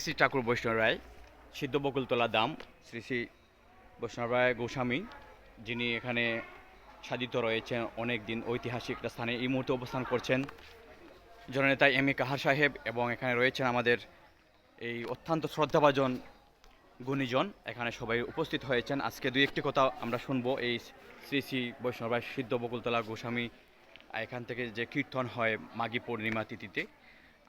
শ্রী ঠাকুর বৈষ্ণব রায় সিদ্ধ বকুলতলা দাম শ্রী শ্রী বৈষ্ণব রায় গোস্বামী, যিনি এখানে সাধিত রয়েছেন অনেক দিন, ঐতিহাসিক একটা স্থানে এই মুহূর্তে অবস্থান করছেন জননেতা এম এ কাহার সাহেব, এবং এখানে রয়েছেন আমাদের এই অত্যন্ত শ্রদ্ধাভাজন গুণীজন, এখানে সবাই উপস্থিত হয়েছেন। আজকে দুই একটি কথা আমরা শুনবো এই শ্রী শ্রী বৈষ্ণব রায় সিদ্ধ বকুলতলা গোস্বামী এখান থেকে যে কীর্তন হয় মাঘী পূর্ণিমা তিথিতে,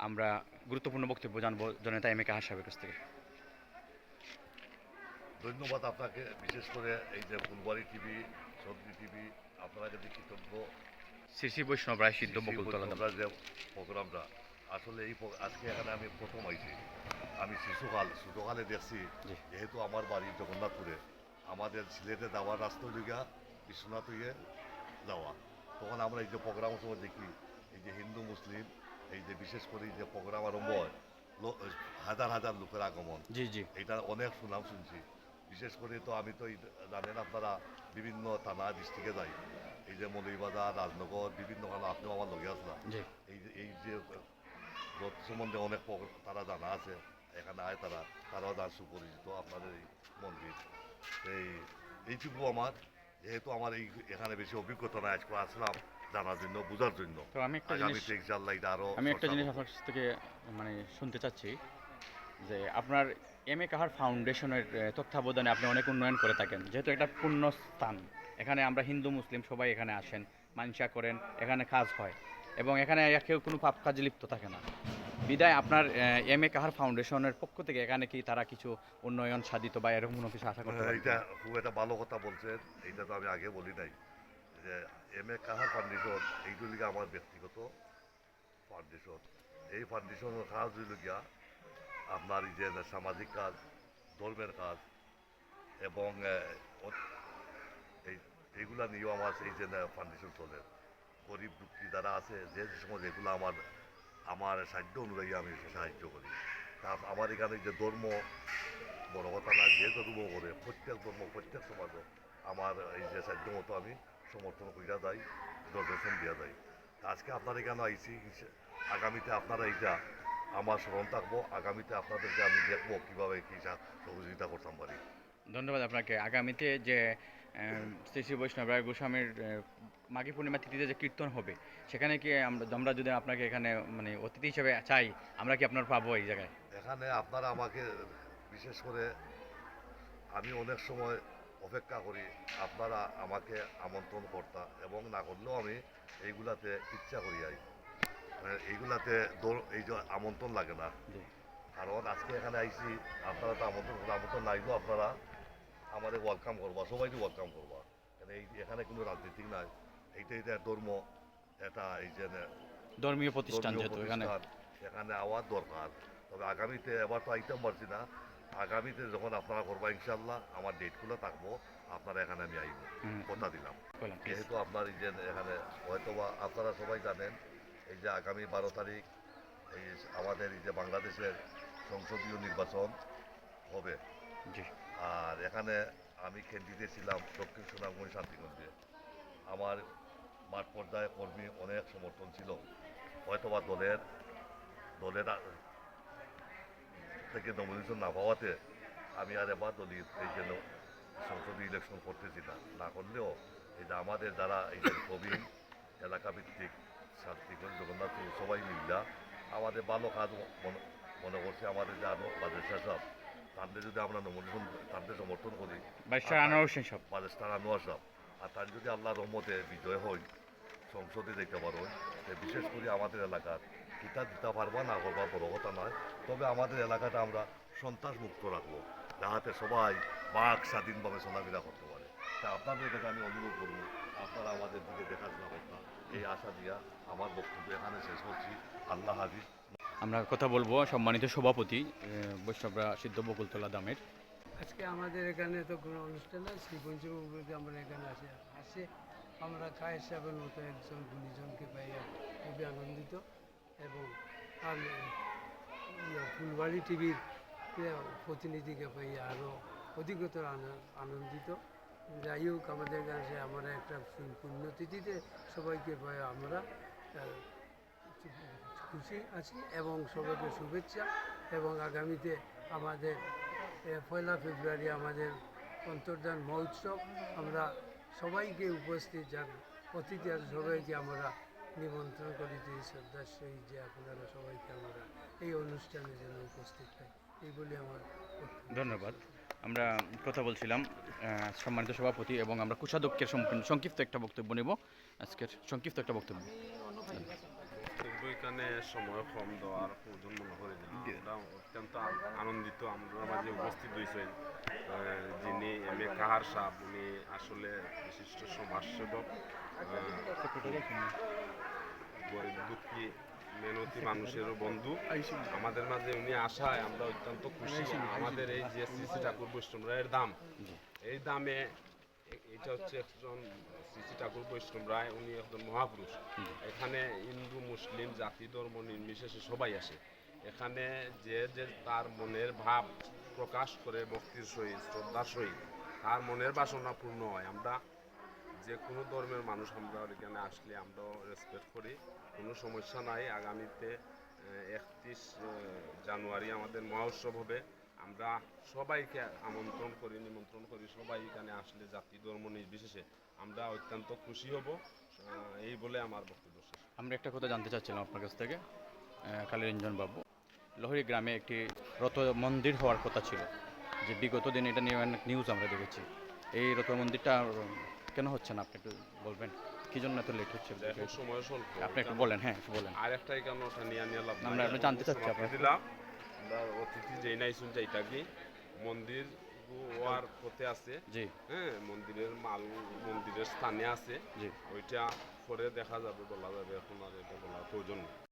আমরা গুরুত্বপূর্ণ বক্তব্য জানবো জননেতা এম এ কাহার সাহেবের কাছ থেকে। ধন্যবাদ আপনাকে, বিশেষ করে এই যে ফুলবাড়ি টিভি, সবজি টিভি, আপনারা যদি কৃতজ্ঞ। শ্রী শ্রী বৈষ্ণব রায় সিদ্ধ বকুলতলা দাম যে প্রোগ্রামটা আসলে আজকে এখানে আমি প্রথম আইছি। আমি শিশুকালে দেখছি, যেহেতু আমার বাড়ি জগন্নাথপুরে, আমাদের সিলেটে যাওয়ার রাস্তা লিগা বিশ্বনাথ হয়ে যাওয়া, তখন আমরা এই যে প্রোগ্রাম সময় দেখি এই যে হিন্দু মুসলিম এই যে বিশেষ করে এই যে প্রোগ্রাম আরম্ভ হয়, হাজার হাজার লোকের আগমন, জি জি, এটা অনেক সুনাম শুনছি। বিশেষ করে তো আমি তো জানেন আপনারা বিভিন্ন থানা ডিস্ট্রিক্টে যাই, এই যে মৌলভীবাজার, রাজনগর, বিভিন্ন আপনিও আমার লগে আসলাম। এই যে ব্রত সম্বন্ধে অনেক তারা জানা আছে, এখানে আয় তারাও যার সুপরিচিত আপনাদের এই মন্দির। এইটুকু আমার, যেহেতু আমার এখানে বেশি অভিজ্ঞতা নাই, আজকে আসলাম জানার জন্য, বোঝার জন্য। তো আমি একটা জিনিস আপনার কাছ থেকে মানে শুনতে চাচ্ছি যে আপনার এম এ কাহার ফাউন্ডেশনের তত্ত্বাবধানে আপনি অনেক উন্নয়ন করে থাকেন, যেহেতু একটা পূর্ণ স্থান, এখানে আমরা হিন্দু মুসলিম সবাই এখানে আসেন, মানসা করেন, এখানে কাজ হয় এবং এখানে কেউ কোনো পাপ কাজে লিপ্ত থাকে না। বিদায় আপনার এম এ কাহার ফাউন্ডেশনের পক্ষ থেকে এখানে কি তারা কিছু উন্নয়ন সাধিত বা এরকম কোনো কিছু আশা করতে পারে? এইটা খুব একটা ভালো কথা বলছেন, এইটা তো আমি আগে বলি নাই যে এম এ কাহার ফাউন্ডেশন এইগুলিকে আমার ব্যক্তিগত ফাউন্ডেশন। এই ফাউন্ডেশনের কাজ হইল গিয়া আপনার এই যে সামাজিক কাজ, ধর্মের কাজ, এবং এইগুলা নিয়েও আমার এই যে ফাউন্ডেশন চলে। গরিব দুঃখী যারা আছে, যে সময় যেগুলো আমার সাহায্য অনুযায়ী আমি সাহায্য করি। তা আমার এখানে যে ধর্ম বড় কথা না, যে ধর্ম করে প্রত্যেক ধর্ম প্রত্যেক সমাজ আমার এই যে সাধ্য মতো আমি সমর্থন করিয়া যাই, ডোনেশন দিয়া যাই। আজকে আপনার এখানে আইসি, আগামীতে আপনারা এইটা আমার স্মরণ থাকবো, আগামীতে আপনাদেরকে আমি দেখবো কীভাবে কী সহযোগিতা করতাম পারি। ধন্যবাদ আপনাকে। আগামীতে যে শ্রী শ্রী বৈষ্ণব রায় গোস্বামীর মাঘী পূর্ণিমা তিথিতে যে কীর্তন হবে, সেখানে কি আমরা যদি আপনাকে এখানে মানে অতিথি হিসেবে চাই, আমরা কি আপনার পাবো এই জায়গায়? এখানে আপনারা আমাকে, বিশেষ করে আমি অনেক সময় অপেক্ষা করি আপনারা আমাকে আমন্ত্রণ করতা, এবং না করলেও আমি এইগুলাতে ইচ্ছা করি আই, এইগুলাতে এই যে আমন্ত্রণ লাগে না। কারণ আজকে এখানে আইসি, আপনারা তো আমন্ত্রণ নাইলেও আপনারা আমাদের ওয়েলকাম করবা, সবাইকে ওয়েলকাম করবা। এখানে কোনো রাজনীতি নাই, এইটা ধর্ম, এটা এই যে ধর্মীয় প্রতিষ্ঠান, যেহেতু এখানে আওয়ার দরকার। তবে আগামীতে, এবার তো আইতেম পারছি না, আগামীতে যখন আপনারা করবা ইনশাল্লাহ আমার ডেটগুলো থাকবো, আপনারা এখানে আমি আইব, কথা দিলাম। যেহেতু আপনার এই যে এখানে হয়তোবা আপনারা সবাই জানেন এই যে আগামী 12 তারিখ এই আমাদের এই যে বাংলাদেশের সংসদীয় নির্বাচন হবে, আর এখানে আমি ক্যান্ডিডেট ছিলাম দক্ষিণ সুনামগঞ্জ শান্তিগঞ্জে। আমার মাঠ পর্যায়ে কর্মী অনেক সমর্থন ছিল, হয়তোবা দলের থেকে নমিনেশন না পাওয়াতে আমি আর এবার দলীয় এই জন্য সংসদীয় ইলেকশন করতেছি না করলেও এই যে আমাদের যারা এই যে প্রবীণ এলাকাভিত্তিক শান্তিগঞ্জ জগন্নাথপুর সবাই মিল্লা আমাদের ভালো কাজ মনে করছে, আমাদের যে আরও বাজেট সাহেব তাদের যদি আমরা নমিনেশন তাদের সমর্থন করি, বাজেস্টার আনোয়ার সাহেব, আর তার যদি আল্লাহ রহমতে বিজয় হয়, সংসদে দেখতে পারো, বিশেষ করে আমাদের এলাকার কিতা দিতে পারবা না করবা বড় কথা নয়, তবে আমাদের এলাকাটা আমরা সন্ত্রাস মুক্ত রাখবো, যাহাতে সবাই বাক স্বাধীনভাবে চলাফেরা করতে পারে। তা আপনাদের কাছে আমি অনুরোধ করবো আপনারা আমাদের দিকে দেখাশোনা করতাম, এই আশা দিয়া আমার বক্তব্য এখানে শেষ করছি। আল্লাহ হাফিজ। আমরা কথা বলবো সম্মানিত সভাপতি বৈষ্ণবরা সিদ্ধ বকুলতলা দামের। আজকে আমাদের এখানে তো কোনো অনুষ্ঠান নেই, শ্রী পঞ্চমী আমরা এখানে আসে আমরা কায়ের সাহেবের মতো একজন গুণীজনকে পাইয়া খুবই আনন্দিত, এবং আমি ফুলবাড়ি টিভির প্রতিনিধিকে পাইয়া আরও অধিকতর আনন্দিত। যাই হোক, আমাদের কাছে আমরা একটা পুণ্যতিথিতে সবাইকে পাই আমরা খুশি আছি এবং সবাইকে শুভেচ্ছা এবং আগামীতে আমাদের পয়লা ফেব্রুয়ারি আমাদের অন্তর্ধান মহোৎসব আমরা সবাইকে উপস্থিত যান অতিথি আর সবাইকে আমরা নিমন্ত্রণ করিতে শ্রদ্ধার সহিত যে আপনারা সবাইকে আমরা এই অনুষ্ঠানে যেন উপস্থিত পাই এই বলে আমার বক্তব্য। ধন্যবাদ। আমরা কথা বলছিলাম সম্মানিত সভাপতি এবং আমরা কোষাধ্যক্ষের সংক্ষিপ্ত একটা বক্তব্য নেব। আজকের সংক্ষিপ্ত একটা বক্তব্য। এখানে সময় কম দেওয়ার প্রয়োজন মনে করি না। আমরা অত্যন্ত আনন্দিত আমরা মাঝে উপস্থিত হয়েছেন যিনি এম এ কাহার সাহেব, উনি আসলে বিশিষ্ট সমাজসেবক, গরিব দুঃখী মেহনতি মানুষেরও বন্ধু। আমাদের মাঝে উনি আসায় আমরা অত্যন্ত খুশি। আমাদের এই যে শ্রী শ্রী ঠাকুর বৈষ্ণব রায়ের দাম, এই দামে এটা হচ্ছে একজন শ্রী শ্রী ঠাকুর বৈষ্ণব রায়, উনি একজন মহাপুরুষ। এখানে হিন্দু মুসলিম জাতি ধর্ম নির্বিশেষে সবাই আসে। এখানে যে যে তার মনের ভাব প্রকাশ করে ভক্তির সহিত শ্রদ্ধার সহিত তার মনের বাসনা পূর্ণ হয়। আমরা যে কোনো ধর্মের মানুষ আমরা এখানে আসলে আমরাও রেসপেক্ট করি, কোনো সমস্যা নাই। আগামীতে 31 জানুয়ারি আমাদের মহোৎসব হবে। আমরা সবাইকে নিমন্ত্রণ করি সবাই এখানে আসলে জাতি ধর্ম নির্বিশেষে আমরা অত্যন্ত খুশি হব। এই বলে আমার বক্তব্য শেষ। আমরা একটা কথা জানতে চাচ্ছিলাম আপনার কাছ থেকে, কালীরঞ্জন বাবু, লহরি গ্রামে একটি রথ মন্দির হওয়ার কথা ছিল, যে বিগত দিন এটা নিয়ে অনেক নিউজ আমরা দেখেছি। এই রথ মন্দিরটা কেন হচ্ছে না, আপনি একটু বলবেন কি জন্য এত লেট হচ্ছে? এখন সময় স্বল্প, আপনি একটু বলেন। হ্যাঁ, একটু বলেন। আর একটা এখানে ওটা নিয়ে লাভ নাই। আমরা জানতে চাচ্ছি আপনার। দিলাম আমরা অতিথি যেই নাই শুনছি এটা কি মন্দির হওয়ার পথে আছে। জি হ্যাঁ, মন্দিরের মাল মন্দিরের স্থানে আছে। জি। ওইটা পরে দেখা যাবে, বলা যাবে, এখন আর এটা বলার প্রয়োজন নেই।